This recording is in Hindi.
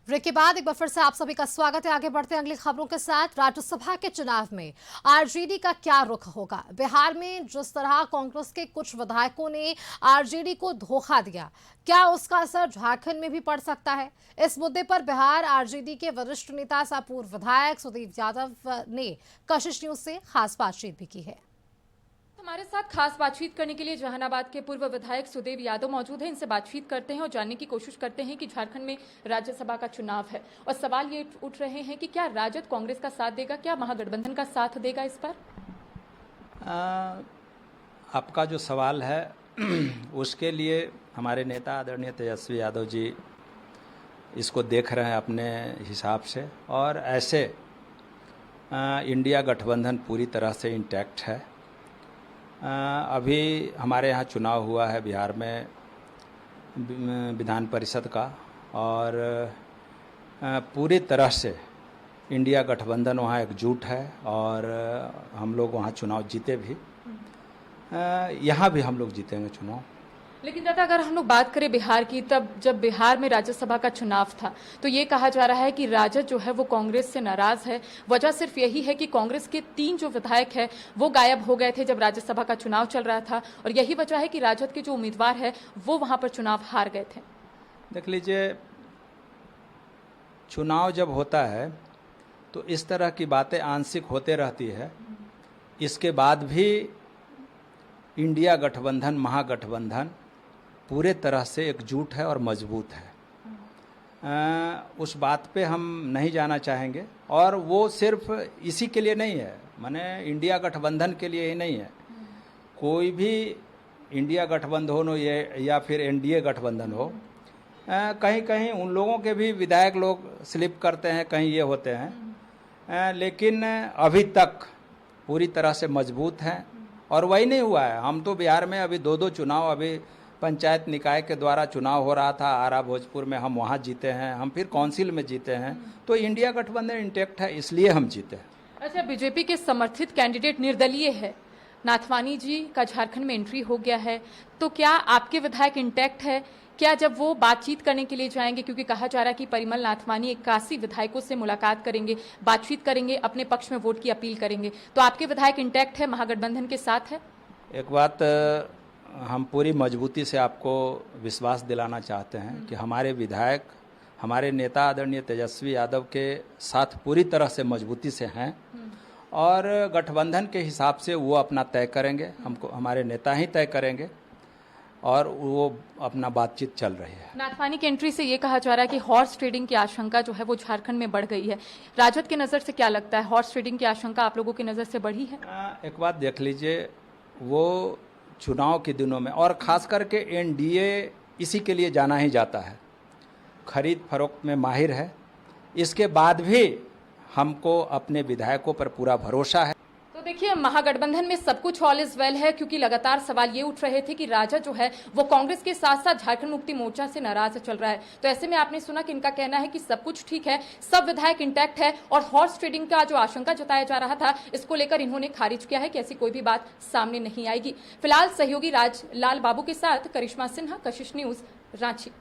ब्रेक के बाद एक बार फिर से आप सभी का स्वागत है। आगे बढ़ते हैं अगली खबरों के साथ। राज्यसभा के चुनाव में आरजेडी का क्या रुख होगा? बिहार में जिस तरह कांग्रेस के कुछ विधायकों ने आरजेडी को धोखा दिया, क्या उसका असर झारखंड में भी पड़ सकता है? इस मुद्दे पर बिहार आरजेडी के वरिष्ठ नेता सह पूर्व विधायक सुदेव यादव ने कशिश न्यूज से खास बातचीत भी की है। हमारे साथ खास बातचीत करने के लिए जहानाबाद के पूर्व विधायक सुदेव यादव मौजूद हैं। इनसे बातचीत करते हैं और जानने की कोशिश करते हैं कि झारखंड में राज्यसभा का चुनाव है और सवाल ये उठ रहे हैं कि क्या राजद कांग्रेस का साथ देगा, क्या महागठबंधन का साथ देगा इस पर? आपका जो सवाल है उसके लिए हमारे नेता आदरणीय तेजस्वी यादव जी इसको देख रहे हैं अपने हिसाब से, और ऐसे इंडिया गठबंधन पूरी तरह से इंटैक्ट है। अभी हमारे यहाँ चुनाव हुआ है बिहार में विधान परिषद का, और पूरी तरह से इंडिया गठबंधन वहाँ एकजुट है और हम लोग वहाँ चुनाव जीते भी। यहाँ भी हम लोग जीतेंगे चुनाव। लेकिन दादा, अगर हम लोग बात करें बिहार की, तब जब बिहार में राज्यसभा का चुनाव था तो ये कहा जा रहा है कि राजद जो है वो कांग्रेस से नाराज है। वजह सिर्फ यही है कि कांग्रेस के 3 जो विधायक हैं वो गायब हो गए थे जब राज्यसभा का चुनाव चल रहा था, और यही वजह है कि राजद के जो उम्मीदवार है वो वहां पर चुनाव हार गए थे। देख लीजिए, चुनाव जब होता है तो इस तरह की बातें आंशिक होते रहती है। इसके बाद भी इंडिया गठबंधन, महागठबंधन पूरे तरह से एकजुट है और मजबूत है। उस बात पे हम नहीं जाना चाहेंगे, और वो सिर्फ इसी के लिए नहीं है, माने इंडिया गठबंधन के लिए ही नहीं है। कोई भी इंडिया गठबंधन हो या फिर एनडीए गठबंधन हो, कहीं कहीं उन लोगों के भी विधायक लोग स्लिप करते हैं, कहीं ये होते हैं, लेकिन अभी तक पूरी तरह से मजबूत हैं। और वही नहीं हुआ है। हम तो बिहार में अभी 2 चुनाव, अभी पंचायत निकाय के द्वारा चुनाव हो रहा था आरा भोजपुर में, हम वहाँ जीते हैं, हम फिर काउंसिल में जीते हैं। तो इंडिया गठबंधन इंटैक्ट है, इसलिए हम जीते हैं। अच्छा, बीजेपी के समर्थित कैंडिडेट निर्दलीय है, नाथवानी जी का झारखंड में एंट्री हो गया है, तो क्या आपके विधायक इंटैक्ट है? क्या जब वो बातचीत करने के लिए जाएंगे, क्योंकि कहा जा रहा है कि परिमल नाथवानी 81 विधायकों से मुलाकात करेंगे, बातचीत करेंगे, अपने पक्ष में वोट की अपील करेंगे, तो आपके विधायक इंटैक्ट है, महागठबंधन के साथ है? एक बात हम पूरी मजबूती से आपको विश्वास दिलाना चाहते हैं कि हमारे विधायक, हमारे नेता आदरणीय तेजस्वी यादव के साथ पूरी तरह से मजबूती से हैं, और गठबंधन के हिसाब से वो अपना तय करेंगे, हमको हमारे नेता ही तय करेंगे, और वो अपना बातचीत चल रही है। नाथवानी की एंट्री से ये कहा जा रहा है कि हॉर्स ट्रेडिंग की आशंका जो है वो झारखंड में बढ़ गई है। राजद की नज़र से क्या लगता है, हॉर्स ट्रेडिंग की आशंका आप लोगों की नज़र से बढ़ी है? एक बात देख लीजिए, वो चुनाव के दिनों में, और ख़ास करके एनडीए इसी के लिए जाना ही जाता है, खरीद फरोख्त में माहिर है। इसके बाद भी हमको अपने विधायकों पर पूरा भरोसा है। तो देखिए, महागठबंधन में सब कुछ ऑल इज वेल है, क्योंकि लगातार सवाल ये उठ रहे थे कि राजद जो है वो कांग्रेस के साथ साथ झारखंड मुक्ति मोर्चा से नाराज चल रहा है। तो ऐसे में आपने सुना कि इनका कहना है कि सब कुछ ठीक है, सब विधायक इंटैक्ट है, और हॉर्स ट्रेडिंग का जो आशंका जताया जा रहा था इसको लेकर इन्होंने खारिज किया है कि ऐसी कोई भी बात सामने नहीं आएगी। फिलहाल सहयोगी राजलाल बाबू के साथ करिश्मा सिन्हा, कशिश न्यूज, रांची।